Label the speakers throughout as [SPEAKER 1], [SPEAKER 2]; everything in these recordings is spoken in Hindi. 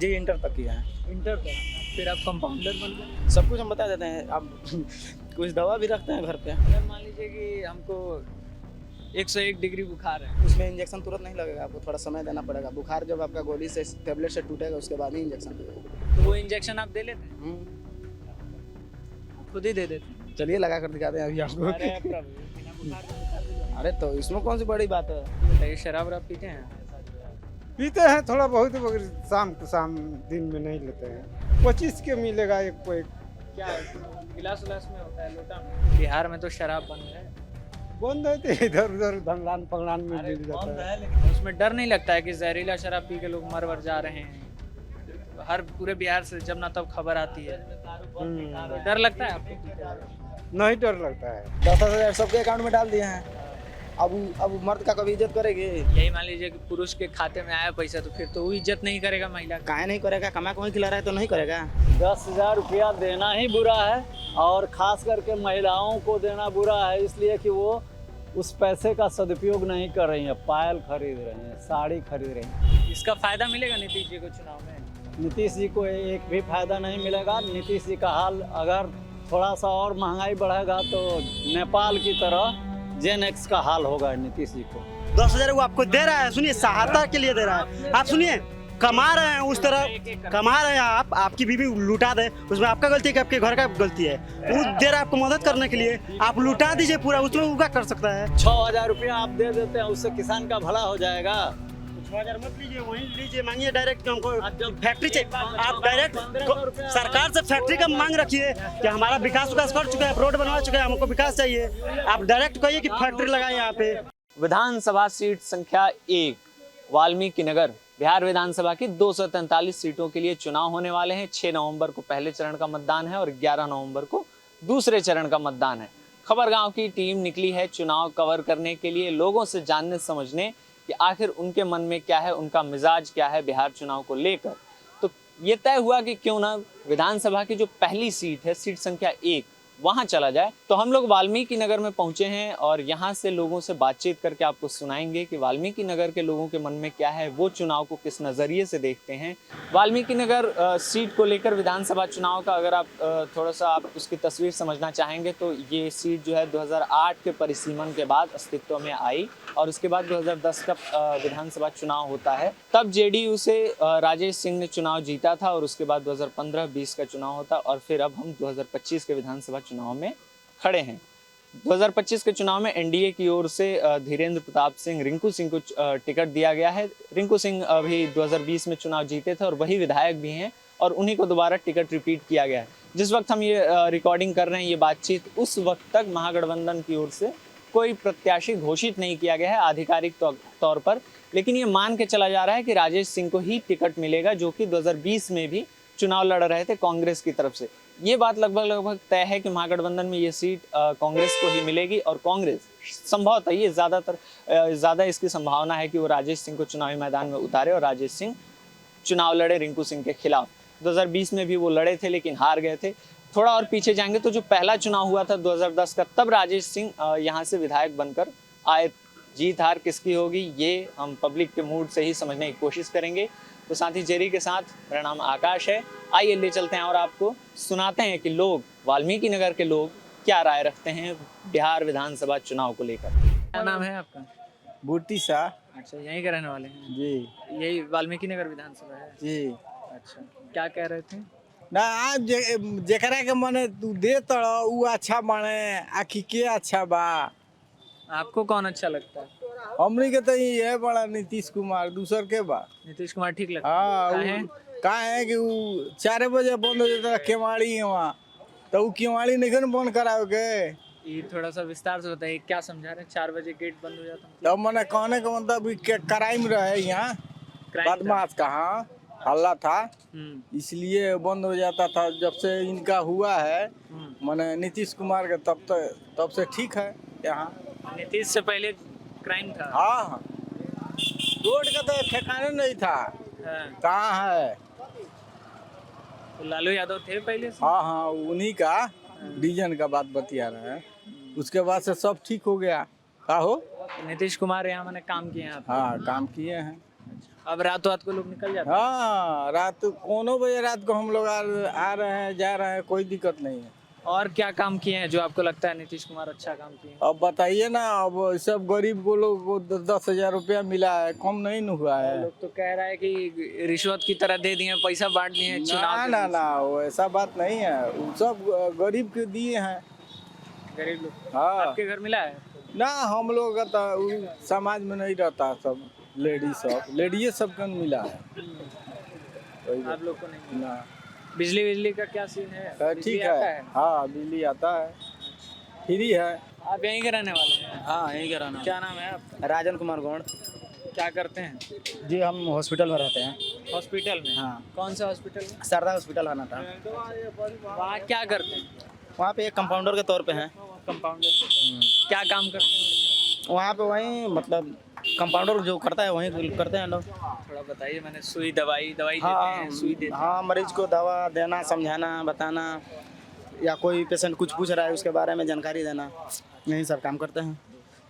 [SPEAKER 1] जी इंटर तक किया है।
[SPEAKER 2] इंटर तक, फिर आप कंपाउंडर बन गए।
[SPEAKER 1] सब कुछ हम बता देते हैं। आप कुछ दवा भी रखते हैं घर पे।
[SPEAKER 2] अगर मान लीजिए कि हमको 101 डिग्री बुखार है,
[SPEAKER 1] उसमें इंजेक्शन तुरंत नहीं लगेगा, आपको थोड़ा समय देना पड़ेगा। बुखार जब आपका गोली से टेबलेट से टूटेगा उसके बाद ही इंजेक्शन लगेगा।
[SPEAKER 2] तो वो इंजेक्शन आप दे लेते हैं, खुद ही दे देते हैं?
[SPEAKER 1] चलिए लगा कर दिखाते हैं अभी आपको।
[SPEAKER 2] अरे प्रभु, बिना बुखार के बुखार दे देते
[SPEAKER 1] अरे तो इसमें कौन सी बड़ी बात है।
[SPEAKER 2] हैं। बताइए, शराब वराब पीते हैं?
[SPEAKER 3] पीते हैं थोड़ा बहुत, मगर शाम को शाम दिन में नहीं लेते हैं। 25 के मिलेगा एक को एक।
[SPEAKER 2] क्या गिलास उलास में होता है, लोटा में? बिहार में तो शराब बंद है।
[SPEAKER 3] बंद है तो इधर उधर धमलान पगलान में
[SPEAKER 2] अरे
[SPEAKER 3] मिल जाता
[SPEAKER 2] बंद
[SPEAKER 3] है।
[SPEAKER 2] है, लेकिन उसमें डर नहीं लगता है कि जहरीला शराब पी के लोग मर वर जा रहे हैं? हर पूरे बिहार से जब ना तब खबर आती है, तो डर लगता है आपको?
[SPEAKER 3] नहीं डर लगता है।
[SPEAKER 1] 10,000 सबके अकाउंट में डाल दिए हैं। अब मर्द का कभी इज्जत करेगी?
[SPEAKER 2] यही मान लीजिए कि पुरुष के खाते में आया पैसा, तो फिर तो वो इज्जत नहीं करेगा महिला का।
[SPEAKER 1] काहे नहीं करेगा? कमा कोई खिला रहा है तो नहीं करेगा।
[SPEAKER 4] 10,000 रुपया देना ही बुरा है, और ख़ास करके महिलाओं को देना बुरा है, इसलिए कि वो उस पैसे का सदुपयोग नहीं कर रही हैं। पायल खरीद रही हैं, साड़ी खरीद रही हैं।
[SPEAKER 2] इसका फायदा मिलेगा नीतीश जी को चुनाव में?
[SPEAKER 4] नीतीश जी को एक भी फायदा नहीं मिलेगा। नीतीश जी का हाल अगर थोड़ा सा और महंगाई बढ़ेगा तो नेपाल की तरह जेन एक्स का हाल होगा नीतीश जी को।
[SPEAKER 5] 10,000 वो आपको दे रहा है, सुनिए सहायता के लिए दे रहा है। आप सुनिए, कमा रहे हैं उस तरह कमा रहे हैं आप, आपकी बीवी लुटा दे, उसमें आपका गलती है कि आपके घर का गलती है? वो दे रहा है आपको मदद करने के लिए, आप लुटा दीजिए पूरा, उसमें वो क्या कर सकता है?
[SPEAKER 4] 6,000 रुपया आप दे देते हैं, उससे किसान का भला हो जाएगा।
[SPEAKER 5] 6,000 मत लीजिए, वहीं लीजिए, मांगिए डायरेक्ट। हमको फैक्ट्री चाहिए, आप डायरेक्ट सरकार से फैक्ट्री का मांग रखिए कि हमारा विकास कर चुका है, रोड बनवा चुका है, हमको विकास चाहिए। आप डायरेक्ट कहिए कि फैक्ट्री लगाए यहाँ पे।
[SPEAKER 2] विधानसभा सीट संख्या 1 वाल्मीकि नगर, बिहार विधानसभा की 243 सीटों के लिए चुनाव होने वाले हैं। 6 नवंबर को पहले चरण का मतदान है और 11 नवंबर को दूसरे चरण का मतदान है। खबर गांव की टीम निकली है चुनाव कवर करने के लिए, लोगों से जानने समझने कि आखिर उनके मन में क्या है, उनका मिजाज क्या है बिहार चुनाव को लेकर। तो ये तय हुआ कि क्यों ना विधानसभा की जो पहली सीट है, सीट संख्या 1, वहां चला जाए। तो हम लोग वाल्मीकि नगर में पहुंचे हैं और यहां से लोगों से बातचीत करके आपको सुनाएंगे कि वाल्मीकि नगर के लोगों के मन में क्या है, वो चुनाव को किस नज़रिए से देखते हैं। वाल्मीकि नगर सीट को लेकर विधानसभा चुनाव का अगर आप थोड़ा सा आप उसकी तस्वीर समझना चाहेंगे तो ये सीट जो है 2008 के परिसीमन के बाद अस्तित्व में आई और उसके बाद 2010 का विधानसभा चुनाव होता है। तब जेडीयू से राजेश सिंह ने चुनाव जीता था और उसके बाद 2015-20 का चुनाव होता और फिर अब हम 2025 के विधानसभा चुनाव में खड़े हैं। 2025 के चुनाव में एनडीए की ओर से धीरेन्द्र प्रताप सिंह, रिंकू सिंह को टिकट दिया गया है। रिंकू सिंह अभी 2020 में चुनाव जीते थे और वही विधायक भी हैं और उन्हीं को दोबारा टिकट रिपीट किया गया है। जिस वक्त हम ये रिकॉर्डिंग कर रहे हैं, ये बातचीत, उस वक्त तक महागठबंधन की ओर से कोई प्रत्याशी घोषित नहीं किया गया है आधिकारिक तौर पर, लेकिन ये मान के चला जा रहा है कि राजेश सिंह को ही टिकट मिलेगा, जो कि 2020 में भी चुनाव लड़ रहे थे कांग्रेस की तरफ से। ये बात लगभग तय है कि महागठबंधन में ये सीट कांग्रेस को ही मिलेगी और कांग्रेस संभवतः, ये ज़्यादा इसकी संभावना है कि वो राजेश सिंह को चुनावी मैदान में उतारे और राजेश सिंह चुनाव लड़े रिंकू सिंह के खिलाफ। 2020 में भी वो लड़े थे लेकिन हार गए थे। थोड़ा और पीछे जाएंगे तो जो पहला चुनाव हुआ था 2010 का, तब राजेश सिंह यहाँ से विधायक बनकर आए। जीत हार किसकी होगी ये हम पब्लिक के मूड से ही समझने की कोशिश करेंगे। तो साथी जेरी के साथ मेरा नाम आकाश है। आइए ले चलते हैं और आपको सुनाते हैं कि लोग, वाल्मीकि नगर के लोग क्या राय रखते हैं बिहार विधानसभा चुनाव को लेकर। क्या नाम है आपका?
[SPEAKER 3] बूटी सा।
[SPEAKER 2] अच्छा, यहीं के रहने वाले हैं?
[SPEAKER 3] जी
[SPEAKER 2] यही वाल्मीकि नगर विधानसभा है?
[SPEAKER 3] जी।
[SPEAKER 2] अच्छा, क्या कह रहे थे?
[SPEAKER 3] ना आप जेकरा के मने तू दे तड़ उ अच्छा बने, आखी के अच्छा बा।
[SPEAKER 2] आपको कौन अच्छा लगता है?
[SPEAKER 3] हमनी के तो ये बड़ा नीतीश कुमार, दूसर के बा।
[SPEAKER 2] नीतीश कुमार ठीक लगता
[SPEAKER 3] हाँ,
[SPEAKER 2] है?
[SPEAKER 3] का है कि वो 4 बजे बंद हो जाता केवाड़ी है वहाँ, तो वो केवाड़ी नहीं न बंद कराओ के।
[SPEAKER 2] ये थोड़ा सा विस्तार से बताइए, क्या समझा रहे हैं? 4 बजे गेट बंद हो जाता है?
[SPEAKER 3] तब मैंने कहने का मतलब क्राइम रहे यहाँ,
[SPEAKER 2] क्राइम था?
[SPEAKER 3] बदमाश कहाँ हल्ला था, इसलिए बंद हो जाता था। जब से इनका हुआ है मैंने नीतीश कुमार के, तब से ठीक है यहाँ।
[SPEAKER 2] नीतीश से पहले क्राइम था?
[SPEAKER 3] हाँ, रोड का तो ठिकाने नहीं था।
[SPEAKER 2] हाँ।
[SPEAKER 3] कहाँ है?
[SPEAKER 2] तो लालू यादव थे पहले से?
[SPEAKER 3] हाँ हाँ, उन्हीं का डिवीजन का बात बतिया रहे हैं। उसके बाद से सब ठीक हो गया। का हो?
[SPEAKER 2] नीतीश कुमार यहाँ मैंने काम किए हैं?
[SPEAKER 3] हाँ, काम किए हैं।
[SPEAKER 2] अब रात रात को लोग निकल जाते हैं।
[SPEAKER 3] हाँ, रात कोनो बजे रात को हम लोग आ रहे हैं, जा रहे हैं, कोई दिक्कत नहीं है।
[SPEAKER 2] और क्या काम किए हैं जो आपको लगता है नीतीश कुमार अच्छा काम किए हैं?
[SPEAKER 3] अब बताइए ना, अब सब गरीब को लोग को 10,000 रुपया मिला है, कम नहीं न हुआ है।
[SPEAKER 2] लोग तो कह रहा है कि रिश्वत की तरह दे दिए, पैसा बांट दिए
[SPEAKER 3] ना
[SPEAKER 2] चुनाव
[SPEAKER 3] ना ना, वो ऐसा बात नहीं है, वो सब गरीब के दिए हैं।
[SPEAKER 2] गरीब लोग।
[SPEAKER 3] हाँ
[SPEAKER 2] आपके घर मिला है?
[SPEAKER 3] ना, हम लोग का तो उ समाज में नहीं रहता, सब लेडीज सब का मिला है। वही
[SPEAKER 2] आप लोग को नहीं?
[SPEAKER 3] ना,
[SPEAKER 2] बिजली का क्या सीन है? बिजली
[SPEAKER 3] ठीक
[SPEAKER 2] आता
[SPEAKER 3] है। हाँ, बिजली आता है, फ्री है।
[SPEAKER 2] आप यहीं के रहने वाले हैं?
[SPEAKER 1] हाँ यहीं का रहना।
[SPEAKER 2] क्या नाम है आपका?
[SPEAKER 1] राजन कुमार गौड़।
[SPEAKER 2] क्या करते हैं?
[SPEAKER 1] जी हम हॉस्पिटल में रहते हैं।
[SPEAKER 2] हॉस्पिटल में?
[SPEAKER 1] हाँ।
[SPEAKER 2] कौन सा हॉस्पिटल में?
[SPEAKER 1] सरदा हॉस्पिटल आना था।
[SPEAKER 2] वहाँ क्या करते हैं?
[SPEAKER 1] वहाँ पे एक कंपाउंडर के तौर पे हैं।
[SPEAKER 2] कंपाउंडर। क्या काम करते हैं?
[SPEAKER 1] वहाँ पे वहीं मतलब कंपाउंडर जो करता है वहीं करते हैं लोग।
[SPEAKER 2] थोड़ा बताइए। मैंने सुई दवाई देते
[SPEAKER 1] हाँ
[SPEAKER 2] हैं, सुई देते हैं।
[SPEAKER 1] हाँ, मरीज को दवा देना, समझाना, बताना, या कोई पेशेंट कुछ पूछ रहा है उसके बारे में जानकारी देना, यही सब काम करते हैं।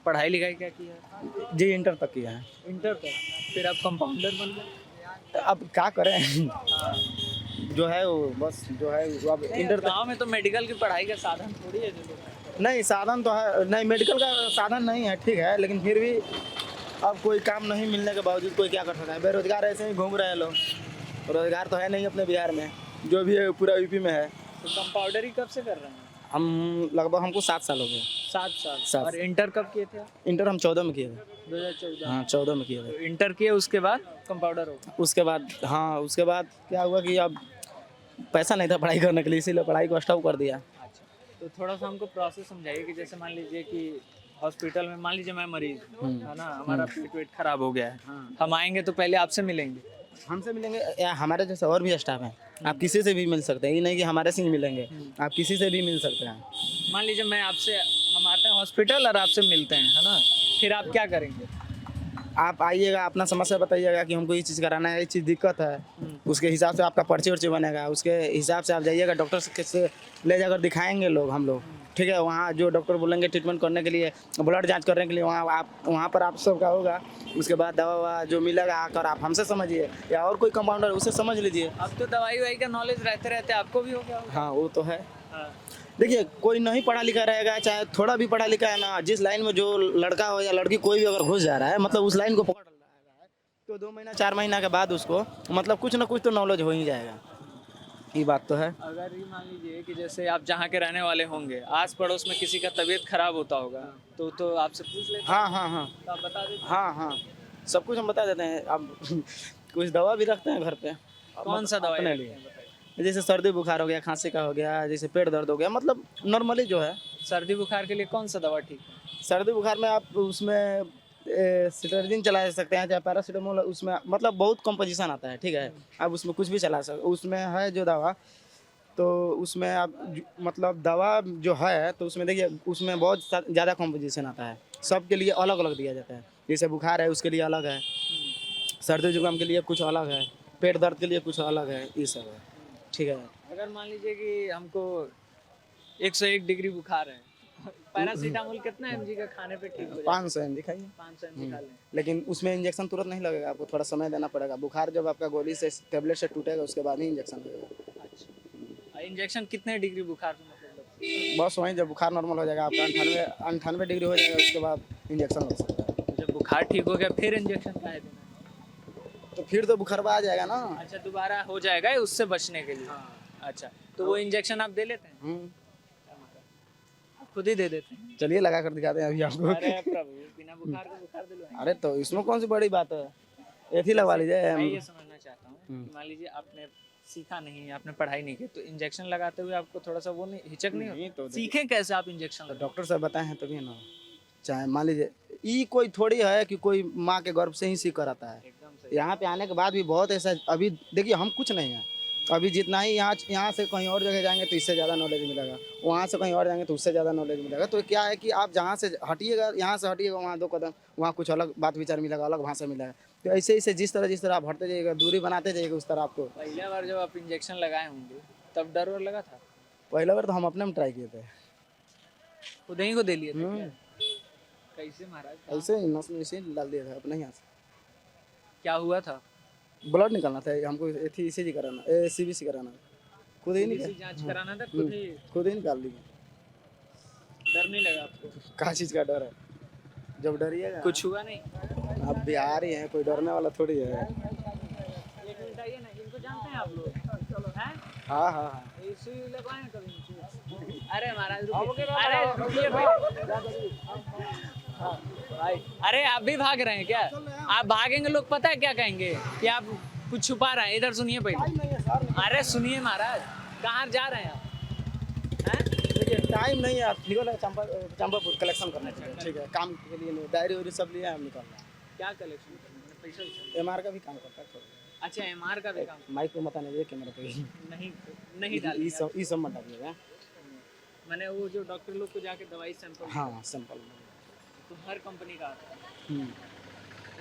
[SPEAKER 2] पढ़ाई लिखाई क्या की है?
[SPEAKER 1] जी इंटर तक किया है।
[SPEAKER 2] इंटर तक। फिर आप कंपाउंडर बन गए?
[SPEAKER 1] अब क्या करें जो है वो बस जो है वो अब इंटर तक।
[SPEAKER 2] गाँव में तो मेडिकल की पढ़ाई का साधन थोड़ी है जो लोग।
[SPEAKER 1] नहीं साधन तो है नहीं, मेडिकल का साधन नहीं है, ठीक है, लेकिन फिर भी अब कोई काम नहीं मिलने के बावजूद कोई क्या कर सकता है। बेरोजगार ऐसे ही घूम रहे हैं लोग, रोजगार तो है नहीं अपने बिहार में, जो भी है पूरा यूपी में है।
[SPEAKER 2] तो कंपाउंडरी कब से कर रहे हैं?
[SPEAKER 1] हम लगभग हमको 7 साल हो गए।
[SPEAKER 2] 7 साल।
[SPEAKER 1] सात।
[SPEAKER 2] और इंटर कब किए थे?
[SPEAKER 1] इंटर हम 14 में किए थे।
[SPEAKER 2] 2014।
[SPEAKER 1] हाँ 14 में किए थे।
[SPEAKER 2] तो इंटर किए उसके बाद कंपाउंडर हो गए।
[SPEAKER 1] उसके बाद हाँ, उसके बाद क्या हुआ कि अब पैसा नहीं था पढ़ाई करने के लिए, इसीलिए पढ़ाई को स्टॉप कर दिया।
[SPEAKER 2] अच्छा, तो थोड़ा सा हमको प्रोसेस समझाइए कि जैसे मान लीजिए कि हॉस्पिटल में, मान लीजिए मैं मरीज हूँ, है ना, हमारा पेट खराब हो गया है, हम आएंगे तो पहले आपसे मिलेंगे?
[SPEAKER 1] हमसे मिलेंगे या हमारे जैसे और भी स्टाफ हैं, आप किसी से भी मिल सकते हैं, ये नहीं कि हमारे से ही मिलेंगे, आप किसी से भी मिल सकते हैं।
[SPEAKER 2] मान लीजिए मैं आपसे, हम आते हैं हॉस्पिटल और आपसे मिलते हैं, है ना, फिर आप क्या करेंगे?
[SPEAKER 1] आप आइएगा, अपना समस्या बताइएगा कि हमको ये चीज़ कराना है, ये चीज़ दिक्कत है, उसके हिसाब से आपका पर्ची वर्ची बनेगा, उसके हिसाब से आप जाइएगा, डॉक्टर से ले जाकर दिखाएंगे लोग, हम लोग, ठीक है। वहाँ जो डॉक्टर बोलेंगे ट्रीटमेंट करने के लिए, ब्लड जांच करने के लिए, वहाँ पर आप सबका होगा। उसके बाद दवा ववा जो मिलेगा आकर आप हमसे समझिए, या और कोई कंपाउंडर उसे समझ लीजिए।
[SPEAKER 2] अब तो दवाई ववाई का नॉलेज रहते रहते आपको भी हो गया होगा।
[SPEAKER 1] हाँ वो तो है।
[SPEAKER 2] हाँ।
[SPEAKER 1] देखिए कोई नहीं पढ़ा लिखा रहेगा, चाहे थोड़ा भी पढ़ा लिखा है ना, जिस लाइन में जो लड़का हो या लड़की कोई भी अगर घुस जा रहा है, मतलब उस लाइन को पकड़ रहा है, तो 2 महीना 4 महीना के बाद उसको मतलब कुछ ना कुछ तो नॉलेज हो ही जाएगा। ये बात तो है।
[SPEAKER 2] अगर ये मान लीजिए कि जैसे आप जहाँ के रहने वाले होंगे, आस पड़ोस में किसी का तबीयत खराब होता होगा, तो आपसे पूछ लेते हैं?
[SPEAKER 1] हाँ हाँ हाँ
[SPEAKER 2] तो आप बता देते हैं?
[SPEAKER 1] हाँ हाँ, सब कुछ हम बता देते हैं। अब कुछ दवा भी रखते हैं घर पे।
[SPEAKER 2] कौन सा दवाई
[SPEAKER 1] अपने
[SPEAKER 2] रखते
[SPEAKER 1] लिए?
[SPEAKER 2] हैं बताइए?
[SPEAKER 1] जैसे सर्दी बुखार हो गया, खांसी का हो गया, जैसे पेट दर्द हो गया, मतलब नॉर्मली जो है।
[SPEAKER 2] सर्दी बुखार के लिए कौन सा दवा ठीक है?
[SPEAKER 1] सर्दी बुखार में आप उसमें सिट्राजिन चला सकते हैं, चाहे पैरासीटामोल, उसमें मतलब बहुत कंपोजिशन आता है, ठीक है। आप उसमें कुछ भी चला सकते, उसमें है जो दवा, तो उसमें आप मतलब दवा जो है तो उसमें देखिए उसमें बहुत ज़्यादा कंपोजिशन आता है, सबके लिए अलग अलग दिया जाता है। जैसे बुखार है उसके लिए अलग है, सर्दी जुकाम के लिए कुछ अलग है, पेट दर्द के लिए कुछ अलग है, ये सब है, ठीक है।
[SPEAKER 2] अगर मान लीजिए कि हमको 101 डिग्री बुखार है, पैरासीटामोल कितना mg का खाने पे ठीक हो जाएगा?
[SPEAKER 1] 500 mg खाइए,
[SPEAKER 2] 500 mg खा लें।
[SPEAKER 1] लेकिन उसमें इंजेक्शन तुरंत नहीं लगेगा, आपको थोड़ा समय देना पड़ेगा। बुखार जब आपका गोली से टेबलेट से टूटेगा उसके बाद ही इंजेक्शन लगेगा।
[SPEAKER 2] अच्छा, इंजेक्शन कितने डिग्री बुखार पे मतलब लगता है?
[SPEAKER 1] बस वहीं जब बुखार नॉर्मल हो जाएगा आपका 98 डिग्री हो जाएगा, उसके बाद इंजेक्शन लग सकता है।
[SPEAKER 2] तो जब बुखार ठीक हो गया फिर इंजेक्शन क्या देना है?
[SPEAKER 1] तो फिर तो बुखारवा आ जाएगा ना।
[SPEAKER 2] अच्छा, दोबारा हो जाएगा उससे बचने के लिए। अच्छा, तो वो इंजेक्शन आप दे लेते हैं? आप खुद ही दे देते हैं?
[SPEAKER 1] चलिए लगा कर दिखाते हैं अभी आपको।
[SPEAKER 2] अरे प्रभु, बिना बुखार को बुखार दिलवाएंगे?
[SPEAKER 1] अरे तो इसमें कौन सी बड़ी बात है, एक ही लगवा लीजिए।
[SPEAKER 2] मैं ये समझना चाहता हूँ कि मान लीजिए आपने सीखा नहीं, आपने पढ़ाई नहीं की, तो इंजेक्शन लगाते हुए आपको थोड़ा सा वो नहीं, हिचक नहीं
[SPEAKER 1] नहीं,
[SPEAKER 2] होता?
[SPEAKER 1] तो
[SPEAKER 2] सीखें कैसे आप इंजेक्शन
[SPEAKER 1] तो
[SPEAKER 2] लगाते?
[SPEAKER 1] डॉक्टर साहब बताए हैं तभी ना। चाहे मान लीजिए ये कोई थोड़ी है कि कोई माँ के गर्भ से ही सीख कर आता है।
[SPEAKER 2] एकदम सही।
[SPEAKER 1] यहाँ पे आने के बाद भी बहुत ऐसा, अभी देखिए हम कुछ नहीं है, अभी जितना ही यहाँ से कहीं और जगह जाएंगे तो इससे ज़्यादा नॉलेज मिलेगा, वहाँ से कहीं और जाएंगे तो उससे ज़्यादा नॉलेज मिलेगा। तो क्या है कि आप जहाँ से हटिएगा, यहाँ से हटिएगा वहाँ 2 कदम, वहाँ कुछ अलग बात विचार मिलेगा, अलग भाषा मिलेगा। तो ऐसे ऐसे जिस तरह आप हटते जाइएगा, दूरी बनाते जाइएगा, उस तरह आपको।
[SPEAKER 2] पहला बार जब आप इंजेक्शन लगाए होंगे तब डर वर लगा था?
[SPEAKER 1] पहला बार तो हम अपने में ट्राई किए थे,
[SPEAKER 2] खुद ही को दे लिए थे क्या? कैसे महाराज?
[SPEAKER 1] ऐसे ही नस में ऐसे ही डाल दिया था अपने यहाँ से।
[SPEAKER 2] क्या हुआ था?
[SPEAKER 1] ब्लड निकालना था हमको, थी ECG कराना, CBC कराना, खुद ही
[SPEAKER 2] किसी जांच कराना था,
[SPEAKER 1] खुद ही निकाल ली।
[SPEAKER 2] डर नहीं लगा आपको?
[SPEAKER 1] क्या चीज़ का डर है? जब डरिएगा
[SPEAKER 2] कुछ हुआ नहीं?
[SPEAKER 1] आप बिहारी हैं, कोई डरने वाला थोड़ी है।
[SPEAKER 2] एक मिनट आइए ना, इनको जानते हैं आप लोग? हैं?
[SPEAKER 1] हाँ हाँ हाँ।
[SPEAKER 2] सुई लगवाएं कभी इनसे? अरे महाराज रुकिए, अरे रुकिए भाई। हाँ, भाई अरे आप भी भाग रहे हैं क्या? आप भागेंगे लोग पता है क्या कहेंगे कि आप कुछ छुपा रहे हैं। इधर सुनिए पहले। अरे सुनिए महाराज, कहाँ जा रहे हैं आप? हैं?
[SPEAKER 1] देखिए टाइम नहीं है, आप निकल चंपापुर कलेक्शन करना चाहिए, ठीक है, काम के लिए नहीं, डायरी वायरी सब लिए हम निकलना।
[SPEAKER 2] क्या कलेक्शन करना है? पैसा
[SPEAKER 1] MR का भी काम करता है थोड़ा।
[SPEAKER 2] अच्छा MR का भी काम?
[SPEAKER 1] माइक पे मत आने दीजिए, कैमरा पे
[SPEAKER 2] नहीं डाल
[SPEAKER 1] ये सब मत डालिएगा।
[SPEAKER 2] मैंने वो जो डॉक्टर लोग को जाके दवाई सैंपल
[SPEAKER 1] हाँ सिंपल।
[SPEAKER 2] तो हर कंपनी का आता है।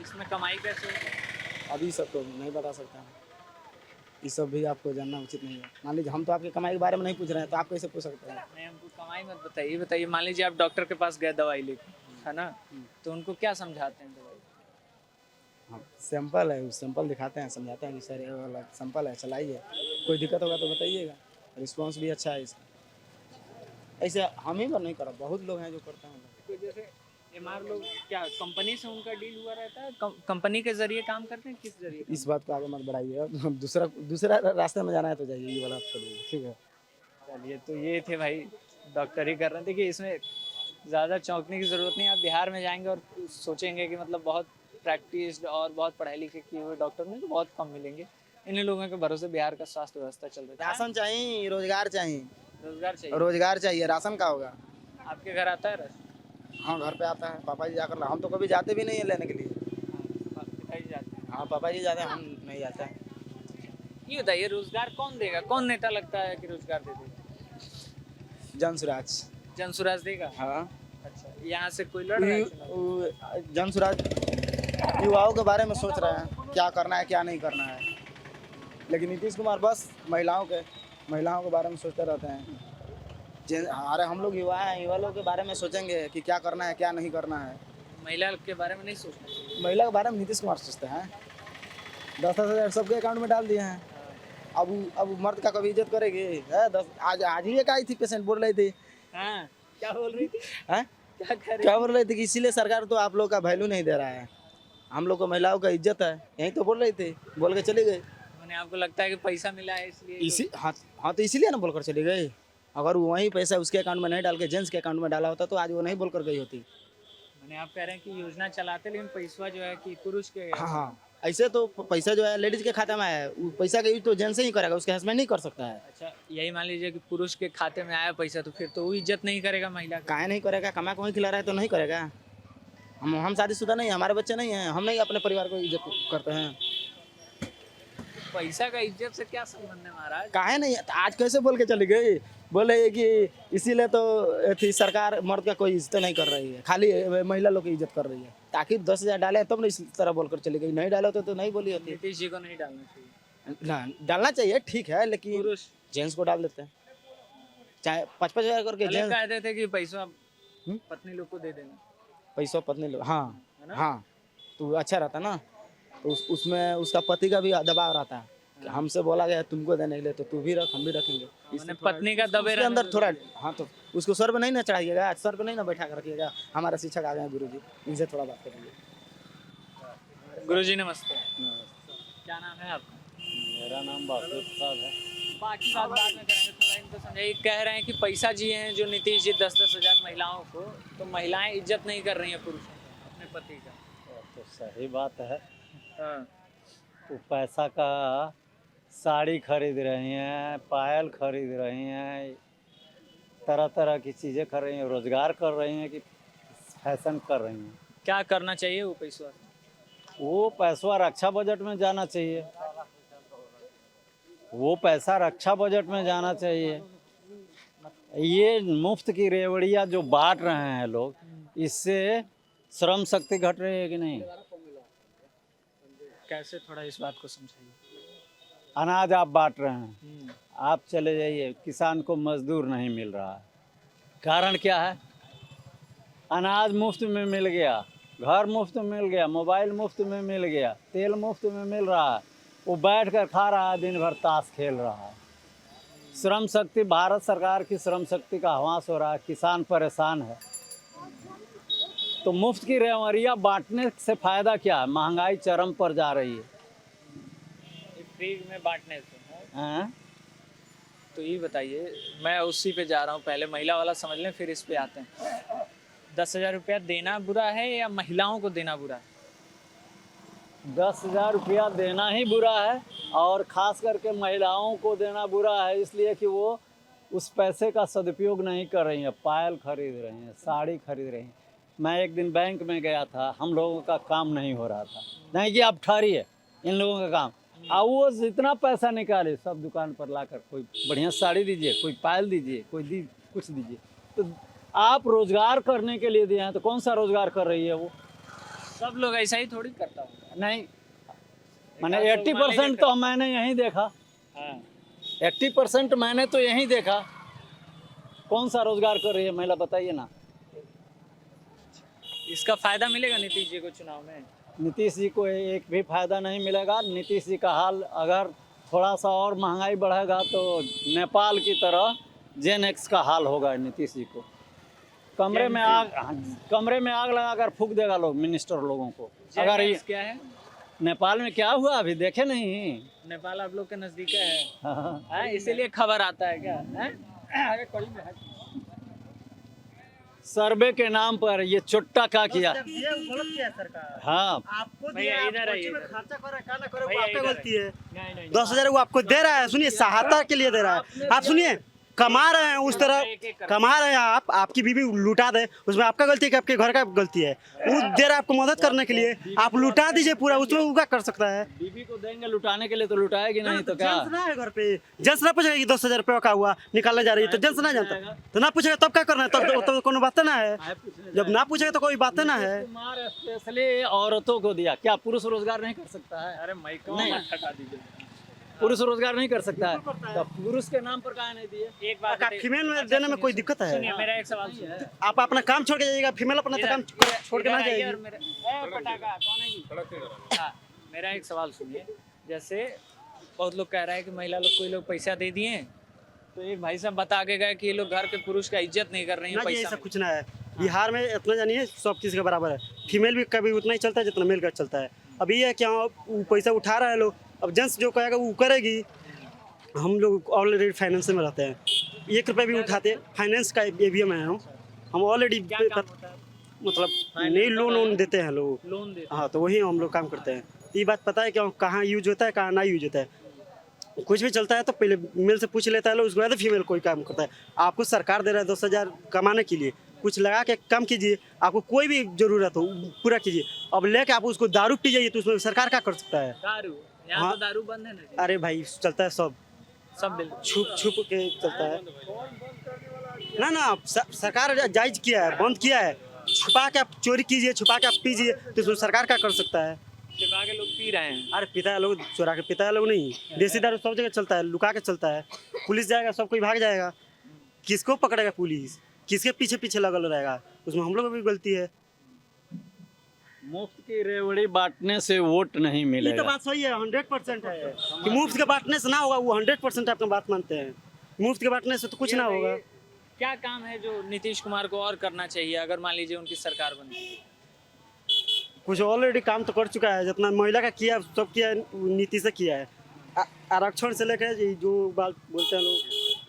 [SPEAKER 2] इसमें कमाई कैसे होती है?
[SPEAKER 1] अभी सब तो नहीं बता सकता, ये सब भी आपको जानना उचित नहीं है। मान लीजिए हम तो आपके कमाई के बारे में नहीं पूछ रहे हैं, तो आप कैसे पूछ सकते हैं?
[SPEAKER 2] नहीं हमको कमाई मत बताइए, बताइए मान लीजिए आप डॉक्टर के पास गए दवाई लेके, है ना, तो उनको क्या समझाते हैं दवाई?
[SPEAKER 1] हाँ सैंपल है, उस सैंपल दिखाते हैं, समझाते हैं कि सर ये वाला सैंपल है, चलाइए, कोई दिक्कत होगा तो बताइएगा। रिस्पांस भी अच्छा है इसका। ऐसे हम ही पर नहीं करा, बहुत लोग हैं जो करते हैं।
[SPEAKER 2] तो जैसे MR लोग क्या कंपनी से उनका डील हुआ रहता है? कंपनी के जरिए काम करते हैं? किस जरिए?
[SPEAKER 1] इस बात को आगे मत बढ़ाइए, दूसरा रास्ते में जाना है तो जाइए, ये वाला आप छोड़िए, ठीक है।
[SPEAKER 2] चलिए, तो ये थे भाई, डॉक्टर ही कर रहे थे कि इसमें ज़्यादा चौंकने की ज़रूरत नहीं। आप बिहार में जाएंगे और सोचेंगे कि मतलब बहुत प्रैक्टिस और बहुत पढ़ाई लिखे किए हुए डॉक्टर में तो बहुत कम मिलेंगे। इन्हीं लोगों के भरोसे बिहार का स्वास्थ्य व्यवस्था चल रहा है।
[SPEAKER 1] राशन चाहिए, रोजगार चाहिए,
[SPEAKER 2] रोजगार चाहिए।
[SPEAKER 1] रोजगार चाहिए, राशन का होगा।
[SPEAKER 2] आपके घर आता है राशन?
[SPEAKER 1] हाँ घर पे आता है, पापा जी जाकर हम तो कभी जाते भी नहीं है लेने के लिए।
[SPEAKER 2] पिताजी जाते हैं।
[SPEAKER 1] हाँ पापा जी जाते हैं, हम नहीं जाते हैं।
[SPEAKER 2] ये बताइए रोजगार कौन देगा? कौन नेता लगता है कि रोजगार दे देगा?
[SPEAKER 1] जनसुराज।
[SPEAKER 2] जनसुराज देगा?
[SPEAKER 1] हाँ
[SPEAKER 2] अच्छा, यहाँ से कोई लड़ रहा है चुनाव?
[SPEAKER 1] जनसुराज युवाओं के बारे में सोच रहे हैं, क्या करना है क्या नहीं करना है, लेकिन नीतीश कुमार बस महिलाओं के बारे में सोचते रहते हैं। अरे हम लोग युवा हैं, युवा लोगों के बारे में सोचेंगे कि क्या करना है क्या नहीं करना है।
[SPEAKER 2] महिला के बारे में नहीं सोचना चाहिए।
[SPEAKER 1] महिला के बारे में नीतीश कुमार सोचते हैं, 10,000 सबके अकाउंट में डाल दिए हैं। अब मर्द का कभी इज्जत करेगी है? आज ही एक आई थी पेशेंट, बोल रही थी।
[SPEAKER 2] हाँ, क्या बोल रही थी?
[SPEAKER 1] हैं?
[SPEAKER 2] क्या
[SPEAKER 1] बोल रही थी कि इसीलिए सरकार तो आप लोग का वैल्यू नहीं दे रहा है, हम लोग को महिलाओं का इज्जत है, यही तो बोल रही थी, बोल के चली गई।
[SPEAKER 2] मैंने आपको लगता है कि पैसा मिला है इसलिए?
[SPEAKER 1] इसी हाँ तो इसीलिए ना बोलकर चली गई। अगर वही पैसा उसके अकाउंट में नहीं डाल के जेंट्स के अकाउंट में डाला होता तो आज वो नहीं बोलकर गई होती।
[SPEAKER 2] मैंने आप कह रहे हैं कि योजना चलाते लेकिन पैसा जो है कि पुरुष के?
[SPEAKER 1] हाँ ऐसे तो पैसा जो है लेडीज के खाते में आया है, पैसा का यूज तो जेंट्स ही करेगा, उसके हस्बैंड नहीं कर सकता है।
[SPEAKER 2] अच्छा, यही मान लीजिए कि पुरुष के खाते में आया पैसा, तो फिर तो वो इज्जत नहीं करेगा महिला का?
[SPEAKER 1] काहे नहीं करेगा? कमा को ही खिला रहा है तो नहीं करेगा। हम शादीशुदा नहीं है, हमारे बच्चे नहीं हैं, हम नहीं अपने परिवार को इज्जत करते हैं।
[SPEAKER 2] पैसा का इज्जत से क्या संबंध है महाराज?
[SPEAKER 1] काहे नहीं? आज कैसे बोल के चली गई? बोले कि इसीलिए तो थी सरकार मर्द का कोई इज्जत नहीं कर रही है, खाली महिला लोग की इज्जत कर रही है। ताकि 10,000 डाले तब तो इस तरह बोलकर चली गई, नहीं डाले तो नहीं बोली होती।
[SPEAKER 2] नीतीश जी को नहीं डालना चाहिए?
[SPEAKER 1] ना डालना चाहिए, ठीक है, लेकिन
[SPEAKER 2] पुरुष
[SPEAKER 1] जेंट्स को डाल देते हैं, चाहे 5,000 करके
[SPEAKER 2] पहले
[SPEAKER 1] जेंट्स।
[SPEAKER 2] कहते थे कि पैसा पत्नी लोग को दे देना।
[SPEAKER 1] पैसा पत्नी लोग, हाँ
[SPEAKER 2] है ना?
[SPEAKER 1] हाँ, तो अच्छा रहता ना। तो उसमें उसका पति का भी दबाव रहता है कि हमसे बोला गया तुमको देने के लिए, तो तू भी रख, हम भी रखेंगे।
[SPEAKER 2] मैंने पत्नी का दबे
[SPEAKER 1] उसके अंदर थोड़ा, हाँ तो उसको सर पे नहीं ना चढ़ाइएगा, सर पे नहीं ना बैठा कर रखिएगा। हमारे शिक्षक आ गए हैं गुरुजी, इनसे थोड़ा बात करेंगे।
[SPEAKER 2] गुरुजी नमस्ते। क्या नाम है आपका?
[SPEAKER 4] मेरा नाम बासु प्रसाद है।
[SPEAKER 2] बाकी बात बाद में करेंगे, थोड़ा इनको समझाइए। कह रहे हैं कि पैसा जी हैं जो नीतीश जी 10-10 हज़ार महिलाओं को, तो महिलाएं इज्जत नहीं कर रही हैं पुरुषों को, अपने पति का।
[SPEAKER 4] तो सही बात है,
[SPEAKER 2] हाँ।
[SPEAKER 4] वो पैसा का साड़ी खरीद रही हैं, पायल खरीद रही हैं, तरह तरह की चीज़ें कर रही हैं, रोजगार कर रही हैं कि फैशन कर रही हैं।
[SPEAKER 2] क्या करना चाहिए वो पैसा?
[SPEAKER 4] वो पैसा रक्षा बजट में जाना चाहिए, वो पैसा रक्षा बजट में जाना चाहिए। ये मुफ्त की रेवड़ियाँ जो बांट रहे हैं लोग, इससे श्रम शक्ति घट रही है कि नहीं?
[SPEAKER 2] कैसे, थोड़ा इस बात को समझाइए।
[SPEAKER 4] अनाज आप बांट रहे हैं, आप चले जाइए, किसान को मजदूर नहीं मिल रहा है। कारण क्या है? अनाज मुफ्त में मिल गया, घर मुफ्त में मिल गया, मोबाइल मुफ्त में मिल गया, तेल मुफ्त में मिल रहा है, वो बैठ कर खा रहा है, दिन भर ताश खेल रहा है। श्रम शक्ति, भारत सरकार की श्रम शक्ति का ह्रास हो रहा है, किसान परेशान है। तो मुफ्त की रेवड़ियाँ बांटने से फ़ायदा क्या है? महंगाई चरम पर जा रही है।
[SPEAKER 2] फ्री में बांटने से
[SPEAKER 4] हैं?
[SPEAKER 2] तो ये बताइए, मैं उसी पे जा रहा हूँ, पहले महिला वाला समझ लें फिर इस पे आते हैं। 10,000 रुपया देना बुरा है या महिलाओं को देना बुरा है?
[SPEAKER 4] 10,000 रुपया देना ही बुरा है, और ख़ास करके महिलाओं को देना बुरा है, इसलिए कि वो उस पैसे का सदुपयोग नहीं कर रही हैं। पायल खरीद रही हैं, साड़ी खरीद रही हैं। मैं एक दिन बैंक में गया था, हम लोगों का काम नहीं हो रहा था, नहीं कि आप ठहरिए, इन लोगों का काम। अब वो जितना पैसा निकाले सब दुकान पर लाकर, कोई बढ़िया साड़ी दीजिए, कोई पायल दीजिए, कोई कुछ दीजिए। तो आप रोजगार करने के लिए दिए हैं, तो कौन सा रोजगार कर रही है वो?
[SPEAKER 2] सब लोग ऐसा ही थोड़ी करता होगा।
[SPEAKER 4] नहीं, मैंने 80% तो मैंने यहीं देखा।
[SPEAKER 2] हाँ।
[SPEAKER 4] 80% मैंने तो यहीं देखा। कौन सा रोजगार कर रही है महिला, बताइए ना।
[SPEAKER 2] इसका फायदा मिलेगा नीतीश जी को चुनाव में?
[SPEAKER 4] नीतीश जी को एक भी फायदा नहीं मिलेगा। नीतीश जी का हाल अगर थोड़ा सा और महंगाई बढ़ेगा तो नेपाल की तरह जेन एक्स का हाल होगा नीतीश जी को। कमरे में आग लगाकर फूंक देगा लोग, मिनिस्टर लोगों को। अगर ये
[SPEAKER 2] क्या है
[SPEAKER 4] नेपाल में क्या हुआ अभी देखे नहीं?
[SPEAKER 2] नेपाल आप लोग के नजदीक है,
[SPEAKER 4] हाँ।
[SPEAKER 2] इसीलिए खबर आता है क्या? अरे
[SPEAKER 4] सर्वे के नाम पर ये चुट्टा क्या किया? हाँ,
[SPEAKER 5] आपको
[SPEAKER 2] भैया
[SPEAKER 5] दिया,
[SPEAKER 2] इधर आइए,
[SPEAKER 5] कोचिंग में
[SPEAKER 2] इधर।
[SPEAKER 5] खर्चा कर रहा है, क्या ना करे, वो
[SPEAKER 2] भैया
[SPEAKER 5] आपका
[SPEAKER 2] इधर
[SPEAKER 5] गलती है।
[SPEAKER 2] नहीं
[SPEAKER 5] 10,000 वो आपको दे रहा है, सुनिए, सहायता के लिए दे रहा है। आप सुनिए, कमा रहे हैं उस तरह, कमा रहे हैं आप, आपकी बीवी लुटा दे, उसमें आपका गलती है कि आपके घर का गलती है? वो दे रहा है आपको मदद करने के लिए, आप लुटा दीजिए पूरा, उसमें वो क्या कर सकता है?
[SPEAKER 4] बीबी को देंगे लुटाने के लिए तो लुटाएगी नहीं तो क्या?
[SPEAKER 5] जेंट्स ना है घर पे, जेंट्स ना पूछेगा कि 10,000 रुपये का हुआ निकालने जा रही है, तो जेंट्स ना जानता, तो ना पूछेगा तब क्या करना है? तब कोनो बात ना है, जब ना पूछेगा तो कोई बात ना है।
[SPEAKER 4] कुमार स्पेशली औरतों को दिया, क्या पुरुष रोजगार नहीं कर सकता है?
[SPEAKER 2] अरे माइक
[SPEAKER 4] नहीं।
[SPEAKER 2] मत हटा दीजिए।
[SPEAKER 4] पुरुष रोजगार नहीं कर सकता है, तो पुरुष के नाम पर काहे नहीं दिए?
[SPEAKER 2] एक बात बताइए।
[SPEAKER 5] फीमेल में देने में कोई दिक्कत है?
[SPEAKER 2] सुनिए, मेरा एक सवाल सुनिए।
[SPEAKER 5] आप अपना काम छोड़ के जाइएगा, फीमेल अपना तो काम छोड़ के ना
[SPEAKER 2] इधर आइए और
[SPEAKER 5] जाएगी।
[SPEAKER 2] पटाखा कौन है जी? हाँ, मेरा एक सवाल सुनिए। जैसे बहुत लोग कह रहा है कि महिला लोग, कोई लोग पैसा दे दिए, तो एक भाई साहब बता के गए कि ये लोग घर के पुरुष का इज्जत नहीं कर रही है
[SPEAKER 5] ना जी,
[SPEAKER 2] पैसा
[SPEAKER 5] ऐसा
[SPEAKER 2] में।
[SPEAKER 5] कुछ ना है। बिहार में इतना जानिए सब किसी के बराबर है, फीमेल भी कभी उतना ही चलता है जितना मेल का चलता है। अब ये है कि वो पैसा उठा रहा है लोग, अब जेंट्स जो कहेगा वो करेगी। हम लोग ऑलरेडी फाइनेंस में रहते हैं, 1 रुपये भी उठाते हैं, फाइनेंस का AVM है हम ऑलरेडी, मतलब नहीं लोन देते हैं लोग,
[SPEAKER 2] लोन दे।
[SPEAKER 5] हाँ, तो वही हम लोग काम करते हैं। तो ये बात पता है कि कहाँ यूज होता है, कहाँ ना यूज होता है। कुछ भी चलता है तो पहले मेल से पूछ लेता है लोग, उसके बाद फीमेल कोई काम करता है। आपको सरकार दे रहा है 10,000 कमाने के लिए, कुछ लगा के काम कीजिए, आपको कोई भी जरूरत हो पूरा कीजिए। अब लेके आप उसको दारू पी जाइए तो उसमें सरकार क्या कर सकता है?
[SPEAKER 2] दारू यहाँ
[SPEAKER 5] हाँ।
[SPEAKER 2] तो दारू बंद है ना?
[SPEAKER 5] अरे भाई चलता है सब
[SPEAKER 2] सब
[SPEAKER 5] छुप के चलता है ना। सरकार जायज किया है, बंद किया है। छुपा के आप चोरी कीजिए, छुपा के आप पीजिए, तो इसमें सरकार क्या कर सकता है?
[SPEAKER 2] छिपा के लोग पी रहे हैं।
[SPEAKER 5] अरे पिता है लोग, चोरा के पिता है लोग नहीं, देसी दारू सब जगह चलता है, लुका के चलता है। पुलिस जाएगा सब कोई भाग जाएगा, किसको पकड़ेगा पुलिस? किसके पीछे पीछे लगल रहेगा? उसमें हम लोग की भी गलती है।
[SPEAKER 4] मुफ्त की रेवड़ी बांटने से वोट नहीं
[SPEAKER 5] ये तो
[SPEAKER 4] मिलेगा।
[SPEAKER 5] बात सही है, 100% है कि मुफ्त के बांटने से ना होगा, वो 100% आपकी बात मानते हैं। मुफ्त के बांटने से तो कुछ ना होगा।
[SPEAKER 2] क्या काम है जो नीतीश कुमार को और करना चाहिए अगर मान लीजिए उनकी सरकार बनती?
[SPEAKER 5] कुछ ऑलरेडी काम तो कर चुका है, जितना महिला का किया सब किया है, नीति से किया है। आरक्षण से लेकर जो बात बोलते हैं लोग,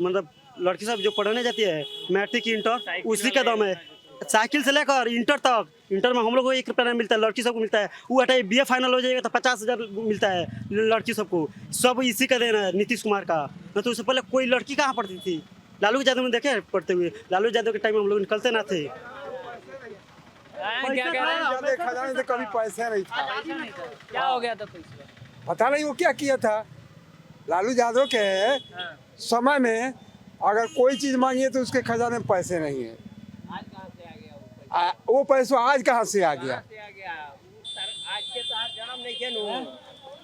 [SPEAKER 5] मतलब लड़की सब जो पढ़ने जाती है मैट्रिक इंटर, उसी का दम है। साइकिल से लेकर इंटर तक, इंटर में हम लोग को 1 रुपया नहीं मिलता है, लड़की सबको मिलता है। वो हटाइए BA फाइनल हो जाएगा तो 50,000 मिलता है लड़की सबको, सब इसी का देना है नीतीश कुमार का। न तो उससे पहले कोई लड़की कहाँ पढ़ती थी? लालू यादव में देखे पढ़ते हुए, लालू यादव के टाइम में हम लोग निकलते ना थे।
[SPEAKER 2] क्या कह रहे हैं?
[SPEAKER 6] देखा जाए तो कभी पैसा नहीं था।
[SPEAKER 2] पैसा नहीं था। क्या हो गया था पैसा?
[SPEAKER 6] पता नहीं वो क्या किया था। लालू यादव के
[SPEAKER 2] हाँ।
[SPEAKER 6] समय में अगर कोई चीज मांगिए तो उसके खजाने में पैसे नहीं है।
[SPEAKER 2] आज कहाँ से आ गया वो पैसा?
[SPEAKER 6] वो पैसा आज कहाँ से आ गया?
[SPEAKER 2] कहाँ से आ गया? आज के तो जन्म नहीं किया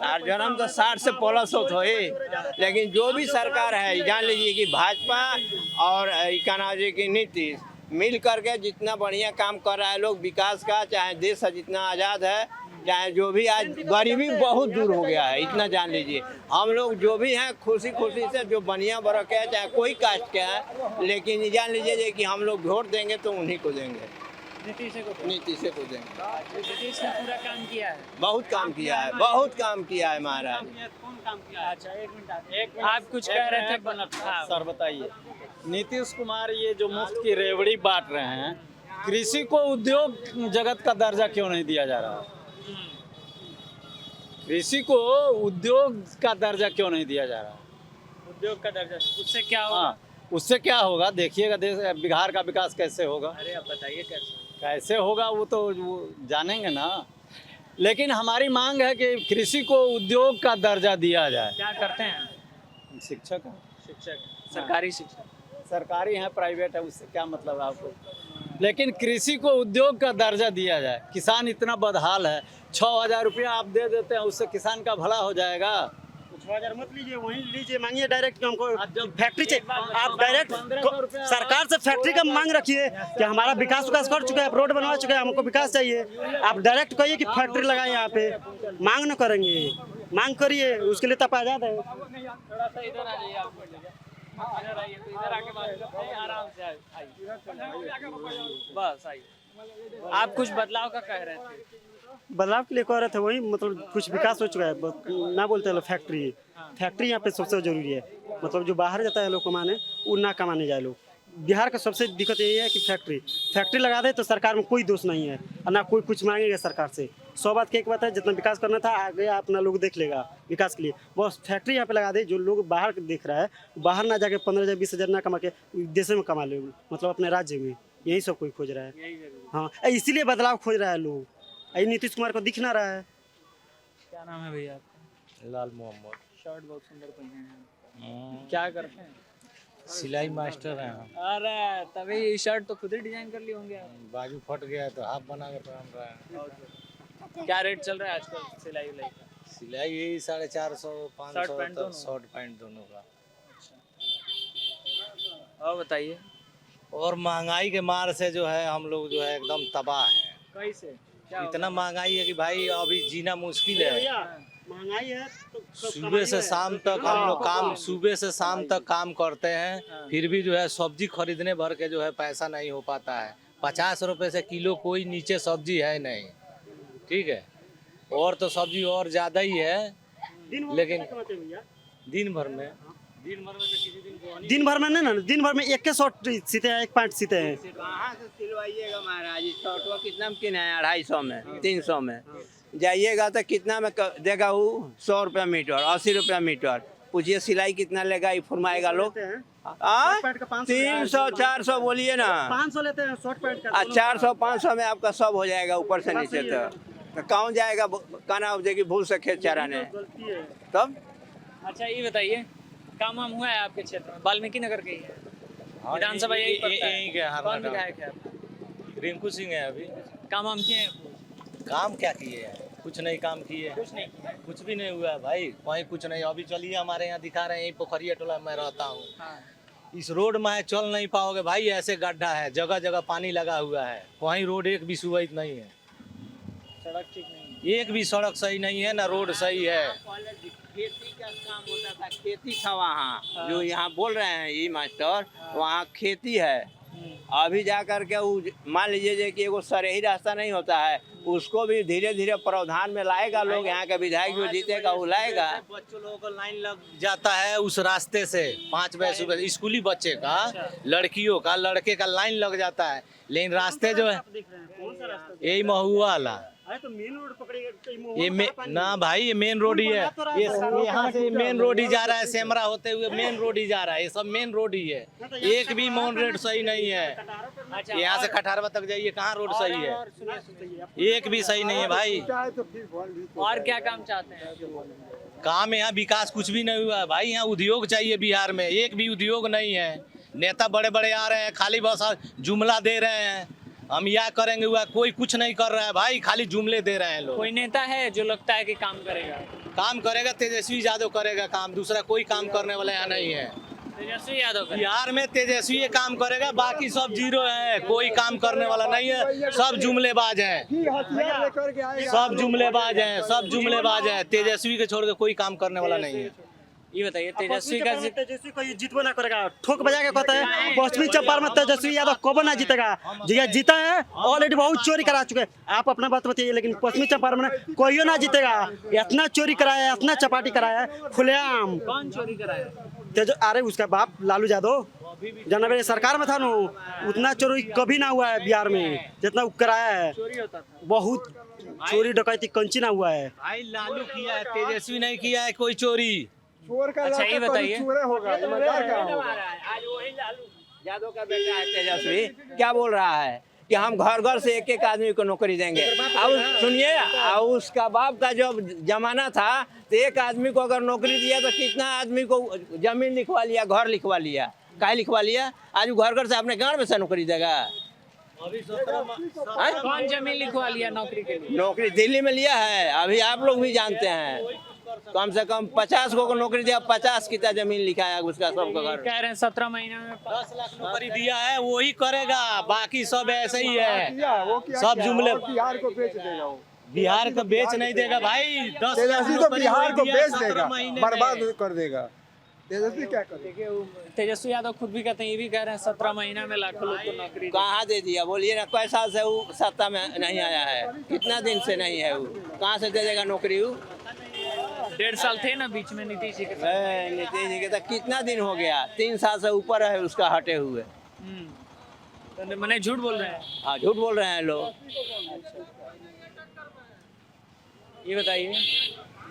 [SPEAKER 7] और जन्म तो 60 से प्लस हो थोड़ी, लेकिन जो भी सरकार है, जान लीजिए कि भाजपा और क्या नाम है कि नीतीश, मिल करके जितना बढ़िया काम कर रहा है लोग विकास का, चाहे देश जितना आज़ाद है, चाहे जो भी, आज गरीबी बहुत दूर हो गया है, इतना जान लीजिए। हम लोग जो भी हैं खुशी खुशी से, जो बनिया बड़ा के है, चाहे कोई कास्ट के है, लेकिन ये जान लीजिए कि हम लोग वोट देंगे तो उन्हीं को देंगे, नीतीश को देंगे।
[SPEAKER 8] नीतीश ने पूरा काम किया है,
[SPEAKER 7] बहुत काम किया है, बहुत काम किया है महाराज।
[SPEAKER 8] कौन काम किया है? अच्छा एक मिनट आप कुछ कह रहे थे
[SPEAKER 4] सर बताइए, नीतीश कुमार ये जो मुफ्त की रेवड़ी बांट रहे हैं, कृषि को उद्योग जगत का दर्जा क्यों नहीं दिया जा रहा? कृषि को उद्योग का दर्जा क्यों नहीं दिया जा रहा?
[SPEAKER 8] उद्योग का दर्जा, उससे क्या होगा?
[SPEAKER 4] हाँ, उससे क्या होगा? देखिएगा देश बिहार का विकास कैसे होगा।
[SPEAKER 8] अरे आप बताइए
[SPEAKER 4] कैसे होगा वो तो वो जानेंगे ना। लेकिन हमारी मांग है कि कृषि को उद्योग का दर्जा दिया जाए।
[SPEAKER 8] क्या करते हैं?
[SPEAKER 4] शिक्षक
[SPEAKER 8] सरकारी शिक्षक,
[SPEAKER 4] सरकारी है प्राइवेट है, उससे क्या मतलब है आपको? लेकिन कृषि को उद्योग का दर्जा दिया जाए। किसान इतना बदहाल है, 6,000 रुपया आप दे देते हैं, उससे किसान का भला हो जाएगा।
[SPEAKER 5] 6,000 मत लीजिए, वहीं लीजिए, मांगिए डायरेक्ट। हमको फैक्ट्री चाहिए, आप डायरेक्ट सरकार से फैक्ट्री का मांग रखिए कि हमारा विकास कर चुका है, रोड बनवा चुका है, हमको विकास चाहिए। आप डायरेक्ट कहिए कि फैक्ट्री लगाए यहाँ पे, मांग न करेंगे, मांग करिए, उसके लिए तब आजाद है।
[SPEAKER 8] थोड़ा सा इधर आ जाइए, आप इधर आइए, तो इधर आके बात करते हैं, आराम से आइए, बस आइए। आप कुछ बदलाव का कह रहे थे?
[SPEAKER 5] बदलाव के लिए कह रहे थे, वही मतलब कुछ विकास हो चुका है, ना बोलते हैं फैक्ट्री यहाँ पे सबसे जरूरी है। मतलब जो बाहर जाता है लोग कमाने, वो ना कमाने जाए लोग। बिहार का सबसे दिक्कत यही है कि फैक्ट्री लगा दे तो सरकार में कोई दोष नहीं है, और ना कोई कुछ मांगेगा सरकार से। 100 बात की एक बात है, जितना विकास करना था आगे अपना लोग देख लेगा विकास के लिए। बस फैक्ट्री यहाँ पे लगा दे, जो लोग बाहर देख रहा है बाहर ना जाके 15,000 20,000 ना कमा के देश में कमा ले, मतलब अपने राज्य में। यही सब कोई खोज रहा है। हाँ, इसीलिए बदलाव खोज रहा है लोग। नीतीश कुमार को दिख ना रहा है।
[SPEAKER 8] क्या नाम है भैया आपका?
[SPEAKER 9] लाल मोहम्मद।
[SPEAKER 8] शर्ट बहुत सुंदर पहने हैं, क्या करते हैं?
[SPEAKER 9] सिलाई मास्टर हैं हम।
[SPEAKER 8] अरे तभी शर्ट तो खुद ही डिजाइन कर लिए होंगे आप।
[SPEAKER 9] बाजू फट गया है तो हाफ बना कर पहन रहे हैं।
[SPEAKER 8] क्या रेट चल रहा है आजकल सिलाई उलाई का?
[SPEAKER 9] सिलाई यही 450 500
[SPEAKER 8] शर्ट पैंट दोनों?
[SPEAKER 9] शर्ट पैंट दोनों का।
[SPEAKER 8] और बताइए।
[SPEAKER 9] और महंगाई के मार से जो है हम लोग जो है एकदम तबाह है।
[SPEAKER 8] कैसे? क्या
[SPEAKER 9] इतना महंगाई है कि भाई अभी जीना मुश्किल है।
[SPEAKER 5] महंगाई है तो
[SPEAKER 9] सुबह से शाम तक हम लोग सुबह से शाम तक काम करते हैं, फिर भी जो है सब्जी खरीदने भर के जो है पैसा नहीं हो पाता है। 50 रुपए से किलो कोई नीचे सब्जी है नहीं, ठीक है। और तो सब्जी और ज़्यादा ही है, लेकिन दिन भर में
[SPEAKER 5] दिन भर में नहीं ना, दिन भर में एक के शर्ट सीते हैं, एक पैंट सीते हैं।
[SPEAKER 7] कहाँ से सिलवाइएगा महाराज? शर्टवा कितना में किना है? 250 में, 300 में जाइएगा तो कितना में देगा वो? 100 रुपया मीटर, 80 रुपया मीटर। पूछिए सिलाई कितना लेगा, ये फरमाएगा लोग। 300 400 बोलिए ना।
[SPEAKER 5] 500 लेते हैं शर्ट पैंट का।
[SPEAKER 7] 400 500 में आपका सब हो जाएगा ऊपर से नीचे तक। कौन जाएगा काना उपजेगी भूल से खेत चराने? तब
[SPEAKER 8] अच्छा ये बताइए, काम वाम हुआ है आपके क्षेत्र में? वाल्मीकि नगर के ही है, विधानसभा यही पड़ता है। कौन विधायक है आपका?
[SPEAKER 9] रिंकू सिंह है। अभी
[SPEAKER 8] काम वाम किए हैं?
[SPEAKER 9] काम क्या किए हैं? कुछ नहीं काम किए,
[SPEAKER 8] कुछ नहीं किया।
[SPEAKER 9] कुछ भी नहीं हुआ है भाई, कहीं कुछ नहीं। अभी चलिए हमारे यहाँ दिखा रहे हैं, यही पोखरिया टोला में रहता हूँ। इस रोड में चल नहीं पाओगे भाई, ऐसे गड्ढा है, जगह जगह पानी लगा हुआ है, कहीं रोड एक भी सुविधा नहीं है।
[SPEAKER 8] सड़क ठीक नहीं है,
[SPEAKER 9] एक भी सड़क सही नहीं है, ना रोड सही है।
[SPEAKER 7] खेती का काम होता था, खेती था वहाँ जो यहाँ बोल रहे हैं ये मास्टर, वहाँ खेती है। अभी जा करके वो मान लीजिए कि एगो सरही रास्ता नहीं होता है, उसको भी धीरे धीरे प्रावधान में लाएगा लोग। यहाँ का विधायक जो जीतेगा वो लाएगा।
[SPEAKER 9] बच्चों लोगों का लाइन लग जाता है उस रास्ते से, 5 बजे सुबह स्कूली बच्चे का, लड़कियों का, लड़के का लाइन लग जाता है। लेकिन रास्ते जो है यही महुआ वाला,
[SPEAKER 5] तो मेन रोड पकड़ेगा
[SPEAKER 9] ये ना भाई, ये मेन रोड ही है। ये यहाँ से मेन रोड ही जा रहा है, सेमरा होते हुए मेन रोड ही जा रहा है। ये सब मेन रोड ही है, एक भी मेन रोड सही नहीं है। यहाँ से कठारवा तक जाइए, कहाँ रोड सही है? एक भी सही नहीं है भाई।
[SPEAKER 8] और क्या काम चाहते हैं?
[SPEAKER 9] काम यहाँ विकास कुछ भी नहीं हुआ है भाई। यहाँ उद्योग चाहिए बिहार में, एक भी उद्योग नहीं है। नेता बड़े बड़े आ रहे हैं, खाली बस जुमला दे रहे हैं, हम यह करेंगे हुआ, कोई कुछ नहीं कर रहा है भाई, खाली जुमले दे रहे हैं लोग।
[SPEAKER 8] कोई नेता है जो लगता है कि काम करेगा?
[SPEAKER 9] काम करेगा तेजस्वी यादव करेगा काम, दूसरा कोई काम करने वाला यहाँ नहीं है।
[SPEAKER 8] तेजस्वी यादव का
[SPEAKER 9] बिहार में तेजस्वी ये काम करेगा, बाकी सब जीरो है, कोई काम करने वाला नहीं है, सब जुमलेबाज हैं,
[SPEAKER 6] हथियार लेकर के आएगा।
[SPEAKER 9] सब जुमलेबाज हैं, सब जुमलेबाज हैं। तेजस्वी के छोड़ के कोई काम करने वाला नहीं है।
[SPEAKER 8] ये बताइए तेजस्वी का
[SPEAKER 5] तेजस्वी को ये जीतबो ना करेगा, ठोक बजा के कहता है पश्चिमी चंपारण में तेजस्वी यादव कबो ना जीतेगा। जी जीता है, ऑलरेडी बहुत चोरी करा चुके हैं। आप अपना बात बताइए, लेकिन पश्चिमी चंपारण में कोई ना जीतेगा। इतना चोरी कराया है, इतना चपाटी कराया है खुलेआम।
[SPEAKER 8] कौन चोरी कराया?
[SPEAKER 5] अरे उसका बाप लालू यादव जनवरी सरकार में था ना, उतना चोरी कभी ना हुआ है बिहार में जितना वो कराया है।
[SPEAKER 8] चोरी होता था,
[SPEAKER 5] बहुत चोरी डकैती कंची ना हुआ है।
[SPEAKER 9] भाई लालू किया है, तेजस्वी नहीं किया है कोई चोरी।
[SPEAKER 6] चोर का
[SPEAKER 8] अच्छा, ये
[SPEAKER 6] लड़का
[SPEAKER 8] बताइए।
[SPEAKER 6] कभी चोरे होगा, ये मजाक क्या होगा?
[SPEAKER 7] आज वही लालू यादव का बेटा है तेजस्वी, क्या बोल रहा है कि हम घर घर से एक एक आदमी को नौकरी देंगे। अब सुनिए, उसका बाप का जब जमाना था तो एक आदमी को अगर नौकरी दिया तो कितना आदमी को जमीन लिखवा लिया, घर लिखवा लिया, काहे लिखवा लिया। आज वो घर घर से अपने गांव में से नौकरी देगा।
[SPEAKER 8] कौन जमीन लिखवा लिया नौकरी के लिए?
[SPEAKER 7] नौकरी दिल्ली में लिया है, अभी आप लोग भी जानते हैं। कम से कम 50 को नौकरी दिया, 50 कितना जमीन लिखा है उसका सबका घर।
[SPEAKER 8] कह रहे हैं 17 महीने में
[SPEAKER 9] 10 लाख नौकरी दिया है, वही करेगा, बाकी सब ऐसे ही है,
[SPEAKER 6] वो क्या
[SPEAKER 9] सब
[SPEAKER 6] किया?
[SPEAKER 9] जुमले।
[SPEAKER 6] और बिहार को बेच देगा वो।
[SPEAKER 9] बिहार को बेच नहीं देगा भाई, 10 लाख
[SPEAKER 6] तेजस्वी तो
[SPEAKER 9] नौकरी
[SPEAKER 6] बिहार को
[SPEAKER 9] वही दिया
[SPEAKER 6] बेच
[SPEAKER 9] 17
[SPEAKER 6] देगा,
[SPEAKER 9] महीने में।
[SPEAKER 6] बर्बाद कर देगा। तेजस्वी क्या करेगा?
[SPEAKER 8] देखिए तेजस्वी यादव खुद भी कहते हैं, ये भी कह रहे हैं 17 महीना में लाखों लोग को नौकरी दी।
[SPEAKER 7] कहाँ दे दिया बोलिए ना, कई साल से वो सत्ता में नहीं आया है, कितना दिन से नहीं है वो, कहाँ से दे देगा नौकरी वो?
[SPEAKER 8] 1.5 साल थे ना बीच में नीतीश जी के साथ।
[SPEAKER 7] नीतीश जी के तो कितना दिन हो गया, 3 साल से ऊपर है उसका हटे हुए।
[SPEAKER 8] तो मैंने झूठ बोल रहे हैं।
[SPEAKER 7] हाँ, झूठ बोल रहे हैं लोग।
[SPEAKER 8] ये बताइए,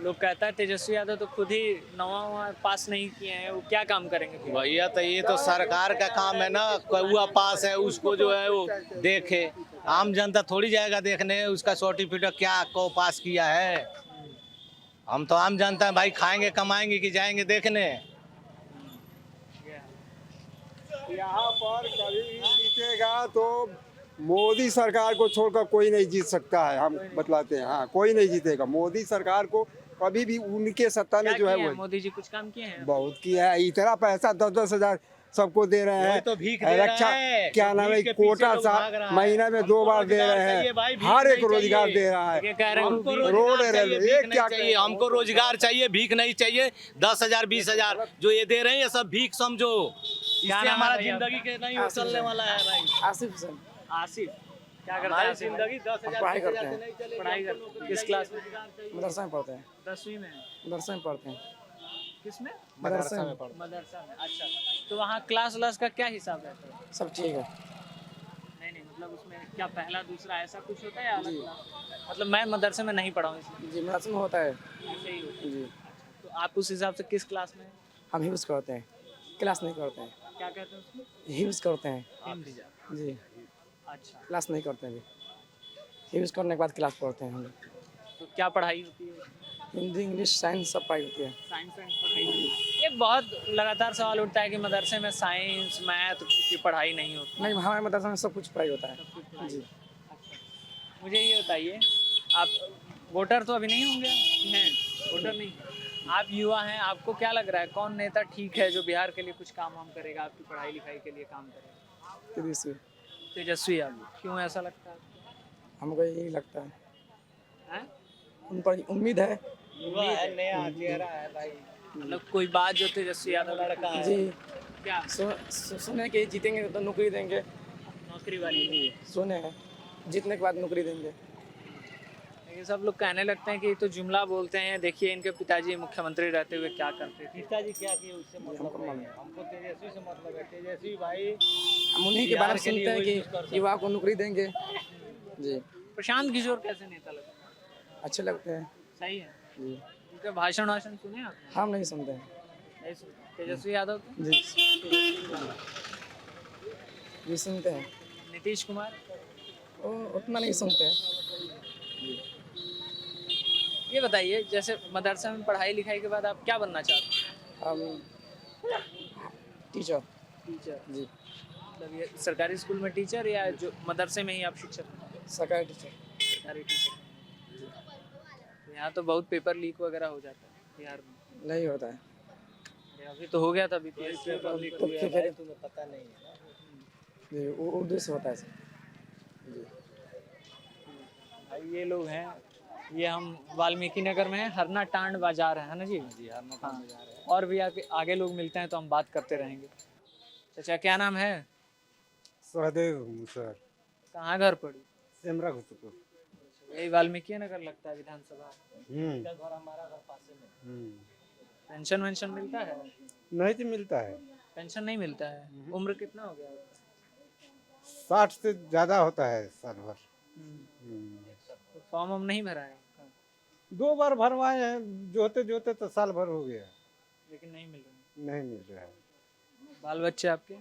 [SPEAKER 8] लोग कहता है तेजस्वी यादव तो खुद ही 9वां पास नहीं किए हैं, वो क्या काम करेंगे फिर?
[SPEAKER 9] भैया तो ये तो सरकार का काम है ना, कौआ पास है उसको जो है वो देखे, आम जनता थोड़ी जाएगा देखने उसका सर्टिफिकेट क्या को पास किया है। हम तो आम जनता है भाई, खाएंगे कमाएंगे कि जाएंगे देखने।
[SPEAKER 6] यहाँ पर कभी भी जीतेगा तो मोदी सरकार को छोड़कर कोई नहीं जीत सकता है, हम बतलाते हैं। हाँ, कोई नहीं जीतेगा मोदी सरकार को कभी भी, उनके सत्ता में
[SPEAKER 8] क्या
[SPEAKER 6] जो है
[SPEAKER 8] किए हैं?
[SPEAKER 6] वो
[SPEAKER 8] मोदी जी कुछ काम किए हैं?
[SPEAKER 6] बहुत किया है। इतना पैसा 10-10 हजार सबको दे रहे
[SPEAKER 9] वही
[SPEAKER 6] हैं।
[SPEAKER 9] तो भीख दे रहा
[SPEAKER 6] रक्षा
[SPEAKER 9] है,
[SPEAKER 6] क्या नाम है,
[SPEAKER 9] भीख के पीछे
[SPEAKER 6] कोटा
[SPEAKER 9] लोग
[SPEAKER 6] सा
[SPEAKER 9] भाग रहा है।
[SPEAKER 6] महीना में 2 बार दे
[SPEAKER 9] रोजगार
[SPEAKER 6] रहे
[SPEAKER 9] चाहिए भाई,
[SPEAKER 6] हैं,
[SPEAKER 9] भीख
[SPEAKER 6] हर एक
[SPEAKER 9] नहीं
[SPEAKER 6] रोजगार
[SPEAKER 9] चाहिए।
[SPEAKER 6] दे रहा
[SPEAKER 8] ये
[SPEAKER 6] है।
[SPEAKER 8] कह रहे हैं
[SPEAKER 9] हमको
[SPEAKER 8] कि
[SPEAKER 6] रोड
[SPEAKER 9] रोजगार चाहिए,
[SPEAKER 6] रेलवे,
[SPEAKER 9] भीख
[SPEAKER 6] ये
[SPEAKER 9] नहीं
[SPEAKER 6] क्या
[SPEAKER 9] चाहिए, हमको रोजगार चाहिए, भीख नहीं चाहिए। 10,000 20,000 जो ये दे रहे हैं ये सब भीख समझो, इससे
[SPEAKER 8] नाम है
[SPEAKER 9] हमारा
[SPEAKER 8] भैया?
[SPEAKER 9] जिंदगी के नहीं चलने वाला है भाई।
[SPEAKER 1] आसिफ हुसैन
[SPEAKER 8] आसिफ क्या करता है?
[SPEAKER 9] हमारी
[SPEAKER 8] आसिफ?
[SPEAKER 9] जिंदगी 10,000
[SPEAKER 1] पढ़ाई करते
[SPEAKER 9] 20,000
[SPEAKER 1] हैं।
[SPEAKER 9] से नहीं चलेगी।
[SPEAKER 8] पढ़ाई करते हैं। किस क्लास में?
[SPEAKER 1] मदरसा में पढ़ते हैं,
[SPEAKER 8] 10वीं में।
[SPEAKER 1] मदरसा में पढ़ते हैं,
[SPEAKER 8] किसमें?
[SPEAKER 1] मदरसा में
[SPEAKER 8] मदरसा में। अच्छा, तो वहाँ क्लास व्लास का क्या हिसाब रहता है?
[SPEAKER 1] सब ठीक है।
[SPEAKER 8] नहीं मतलब उसमें क्या पहला दूसरा ऐसा कुछ होता है या अलग क्लास? मतलब मैं मदरसे में नहीं पढ़ा हूँ इसलिए
[SPEAKER 1] जी मदरसा में होता है।
[SPEAKER 8] ऐसे ही होता है।
[SPEAKER 1] जी
[SPEAKER 8] तो आप उस हिसाब से किस क्लास में हैं?
[SPEAKER 1] हम यूज़ करते हैं, क्लास नहीं करते हैं,
[SPEAKER 8] क्या कहते हैं उसको?
[SPEAKER 1] यूज़ करते हैं।
[SPEAKER 8] हिंदी।
[SPEAKER 1] जी
[SPEAKER 8] अच्छा,
[SPEAKER 1] क्लास नहीं करते हैं अभी, यूज़ करने के बाद क्लास पढ़ते हैं हम लोग।
[SPEAKER 8] तो क्या पढ़ाई होती है?
[SPEAKER 1] हिंदी इंग्लिश साइंस सब पढ़ाई होती है।
[SPEAKER 8] साइंस पढ़ाई होती है। ये बहुत लगातार सवाल उठता है कि मदरसे में साइंस मैथ की पढ़ाई नहीं होती।
[SPEAKER 1] नहीं, हमारे मदरसा में सब कुछ पढ़ाई होता है। जी
[SPEAKER 8] मुझे ये बताइए, आप वोटर तो अभी नहीं होंगे? हैं वोटर नहीं। आप युवा हैं, आपको क्या लग रहा है कौन नेता ठीक है जो बिहार के लिए कुछ काम वाम करेगा, आपकी पढ़ाई लिखाई के लिए काम करेगा?
[SPEAKER 1] तेजस्वी,
[SPEAKER 8] तेजस्वी यादव। क्यों ऐसा लगता है?
[SPEAKER 1] हमको यही लगता है,
[SPEAKER 8] हैं?
[SPEAKER 1] उन पर उम्मीद है।
[SPEAKER 9] युवा है, नया चेहरा है भाई।
[SPEAKER 8] मतलब कोई बात जो तेजस्वी यादव
[SPEAKER 9] लड़का है।
[SPEAKER 1] जी
[SPEAKER 8] क्या
[SPEAKER 1] सुने कि जीतेंगे तो नौकरी देंगे।
[SPEAKER 8] नौकरी वाली?
[SPEAKER 1] सुने हैं जीतने के बाद नौकरी देंगे।
[SPEAKER 8] लेकिन सब लोग कहने लगते हैं कि ये तो जुमला बोलते हैं, देखिए इनके पिताजी मुख्यमंत्री रहते हुए क्या करते थे।
[SPEAKER 9] पिताजी क्या किए उससे मतलब
[SPEAKER 1] हमको मालूम
[SPEAKER 9] नहीं। हमको तेजस्वी से मतलब है, तेजस्वी भाई
[SPEAKER 1] हम उन्हीं के बारे में सुनते हैं कि युवा को नौकरी देंगे। जी
[SPEAKER 8] प्रशांत किशोर कैसे नेता लगते हैं?
[SPEAKER 1] अच्छे लगते हैं।
[SPEAKER 8] सही है।
[SPEAKER 1] जी
[SPEAKER 8] उनके भाषण वाषण सुने आप?
[SPEAKER 1] हम नहीं सुनते हैं।
[SPEAKER 8] नहीं सुनते। तेजस्वी यादव के?
[SPEAKER 1] जी जी सुनते हैं,
[SPEAKER 8] नीतीश कुमार?
[SPEAKER 1] वो उतना नहीं सुनते हैं।
[SPEAKER 8] ये बताइए, जैसे मदरसा में पढ़ाई लिखाई के बाद आप क्या बनना चाहते हैं?
[SPEAKER 1] हम टीचर।
[SPEAKER 8] टीचर।
[SPEAKER 1] जी
[SPEAKER 8] मतलब ये सरकारी स्कूल में टीचर या जो मदरसे में ही आप शिक्षक?
[SPEAKER 1] सरकारी टीचर।
[SPEAKER 8] सरकारी टीचर। यहाँ तो बहुत पेपर लीक वगैरह हो जाता है बिहार में।
[SPEAKER 1] नहीं होता है।
[SPEAKER 8] अभी तो हो गया था बीपीएस
[SPEAKER 3] तुम्हें पता नहीं है ना।
[SPEAKER 1] वो उर्दू से होता है सर।
[SPEAKER 8] भाई ये लोग हैं, ये हम वाल्मीकि नगर में हैं, हरना टांड बाजार है ना जी?
[SPEAKER 3] जी हरना
[SPEAKER 8] हाँ।
[SPEAKER 3] बाजार है।
[SPEAKER 8] और भी आगे लोग मिलते हैं तो हम बात करते रहेंगे। चाचा क्या नाम है?
[SPEAKER 6] सहदेव सर।
[SPEAKER 8] कहाँ घर पड़ी?
[SPEAKER 6] सेमरा घुसपुर।
[SPEAKER 8] यही वाल्मीकि नगर लगता है विधानसभा।
[SPEAKER 3] घर हमारा घर पास में।
[SPEAKER 8] पेंशन वेंशन मिलता है?
[SPEAKER 6] नहीं तो मिलता है।
[SPEAKER 8] पेंशन नहीं मिलता है। उम्र कितना हो गया?
[SPEAKER 6] 60 से ज्यादा होता है साल भर।
[SPEAKER 8] तो फॉर्म हम नहीं भरा है,
[SPEAKER 6] 2 बार भरवाए हैं, जोते जोते तो साल भर हो गया,
[SPEAKER 8] लेकिन नहीं मिल रहा।
[SPEAKER 6] नहीं मिल रहा है।
[SPEAKER 8] बाल बच्चे आपके?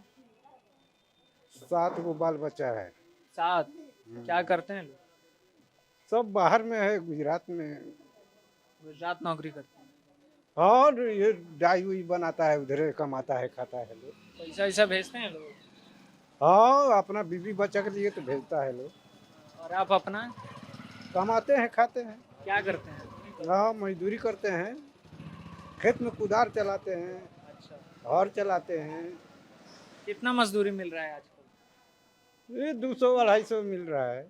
[SPEAKER 6] 7 गो बाल बच्चा है।
[SPEAKER 8] 7? क्या करते हैं लोग?
[SPEAKER 6] सब बाहर में है, गुजरात में।
[SPEAKER 8] गुजरात नौकरी करते हैं।
[SPEAKER 6] और ये डाई हुई बनाता है, उधर कमाता है, खाता है लोग।
[SPEAKER 8] पैसा वैसा भेजते हैं लोग?
[SPEAKER 6] हाँ, अपना बीवी बच्चा के लिए तो भेजता है लोग।
[SPEAKER 8] और आप अपना
[SPEAKER 6] कमाते हैं, खाते हैं।
[SPEAKER 8] क्या करते हैं?
[SPEAKER 6] हाँ, मजदूरी करते हैं, खेत में कुदार चलाते हैं,
[SPEAKER 8] अच्छा,
[SPEAKER 6] हर चलाते हैं।
[SPEAKER 8] कितना मजदूरी मिल रहा है आजकल?
[SPEAKER 6] ये 200-250 मिल रहा है।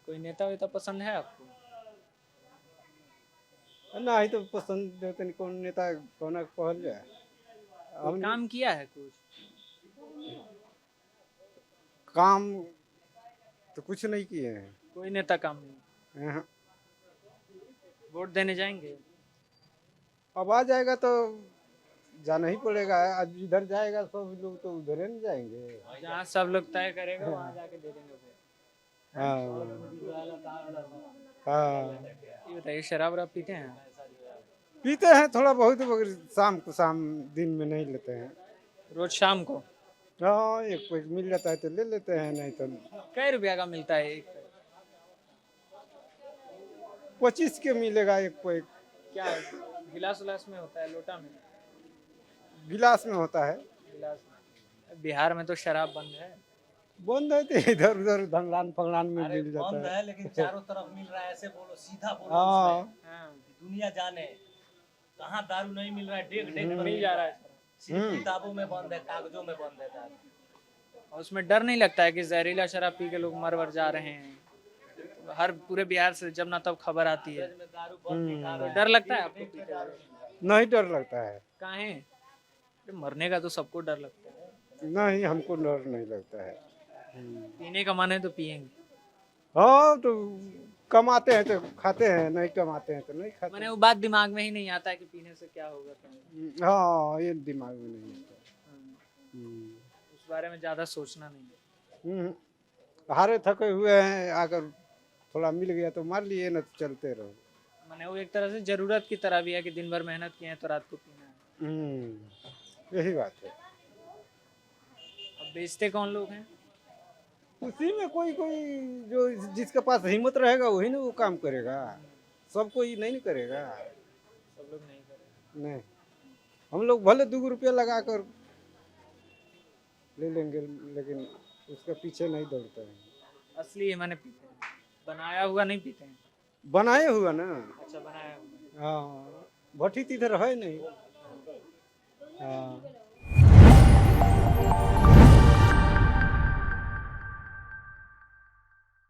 [SPEAKER 8] कोई नेता वेता पसंद है आपको?
[SPEAKER 6] नहीं तो पसंद देते नहीं, कौन नेता कौन कहल जाए।
[SPEAKER 8] कोई काम किया है कुछ?
[SPEAKER 6] काम तो कुछ नहीं किए हैं।
[SPEAKER 8] कोई नेता काम नहीं?
[SPEAKER 6] यहाँ
[SPEAKER 8] वोट देने जाएंगे?
[SPEAKER 6] अब आ जाएगा तो जाना ही पड़ेगा। आज इधर जाएगा सब लोग तो उधर नहीं जाएंगे।
[SPEAKER 8] जहाँ सब लोग तय करेगा वहाँ जाके दे देंगे वोट।
[SPEAKER 6] हाँ,
[SPEAKER 8] ये बताइए, शराब वराब पीते हैं?
[SPEAKER 6] पीते हैं थोड़ा बहुत, मगर शाम को, शाम दिन में नहीं लेते हैं।
[SPEAKER 8] रोज शाम को?
[SPEAKER 6] हाँ, एक पैक मिल जाता है तो ले लेते हैं, नहीं तो
[SPEAKER 8] कै रुपया का मिलता है एक?
[SPEAKER 6] 25 के मिलेगा एक पैक।
[SPEAKER 8] क्या गिलास उलास में होता है, लोटा में?
[SPEAKER 6] गिलास में होता है।
[SPEAKER 8] गिलास में। बिहार में तो शराब बंद है।
[SPEAKER 6] बंद है तो इधर उधर धंगलान फंगलान में मिल जाता
[SPEAKER 9] बंद
[SPEAKER 6] है।
[SPEAKER 9] है लेकिन चारों तरफ मिल रहा है, ऐसे बोलो, सीधा बोलो।
[SPEAKER 6] हाँ।
[SPEAKER 9] उसमें।
[SPEAKER 8] हाँ,
[SPEAKER 9] दुनिया जाने कहाँ दारू नहीं मिल रहा है, डेग डेग
[SPEAKER 8] मिल जा रहा है शराब।
[SPEAKER 9] सिर्फ किताबों में बंद है, कागजों में बंद है दारू।
[SPEAKER 8] और उसमें डर नहीं लगता है कि जहरीला शराब पी के लोग मर वर जा रहे हैं? हर पूरे बिहार से जब ना तब खबर आती है।
[SPEAKER 9] दारू बंद दिखा
[SPEAKER 8] तो
[SPEAKER 9] रहा है।
[SPEAKER 8] डर लगता है आपको पीते हुए?
[SPEAKER 6] नहीं डर लगता है।
[SPEAKER 8] काहे? अरे मरने का तो सबको डर लगता है।
[SPEAKER 6] नहीं, हमको डर नहीं लगता है।
[SPEAKER 8] पीने का मन है तो पियेंगे।
[SPEAKER 6] हाँ, तो कमाते हैं तो खाते हैं, नहीं कमाते हैं तो नहीं खाते।
[SPEAKER 8] मैंने वो बात दिमाग में ही नहीं आता है कि पीने से क्या होगा क्या।
[SPEAKER 6] हाँ, ये दिमाग में नहीं आता।
[SPEAKER 8] उस बारे में ज्यादा सोचना नहीं है।
[SPEAKER 6] हारे थके हुए हैं, अगर थोड़ा मिल गया तो मार लिए, न तो चलते रहो।
[SPEAKER 8] मैंने वो एक तरह से जरूरत की तरह भी है कि दिन भर मेहनत किए हैं तो रात को पीना है।
[SPEAKER 6] यही बात है।
[SPEAKER 8] अब बेचते कौन लोग हैं?
[SPEAKER 6] उसी में कोई कोई जो जिसके पास हिम्मत रहेगा वही ना वो काम करेगा। सब कोई नहीं करेगा।
[SPEAKER 8] सब लोग नहीं करें।
[SPEAKER 6] नहीं, हम लोग भले 2 रुपया लगा कर ले लेंगे, लेकिन उसके पीछे नहीं दौड़ते हैं।
[SPEAKER 8] असली है मैंने पीते हैं, बनाया हुआ नहीं पीते हैं।
[SPEAKER 6] बनाए हुआ ना।
[SPEAKER 8] अच्छा, बनाया हुआ।
[SPEAKER 6] हाँ, भट्टी तो इधर है नहीं। हाँ,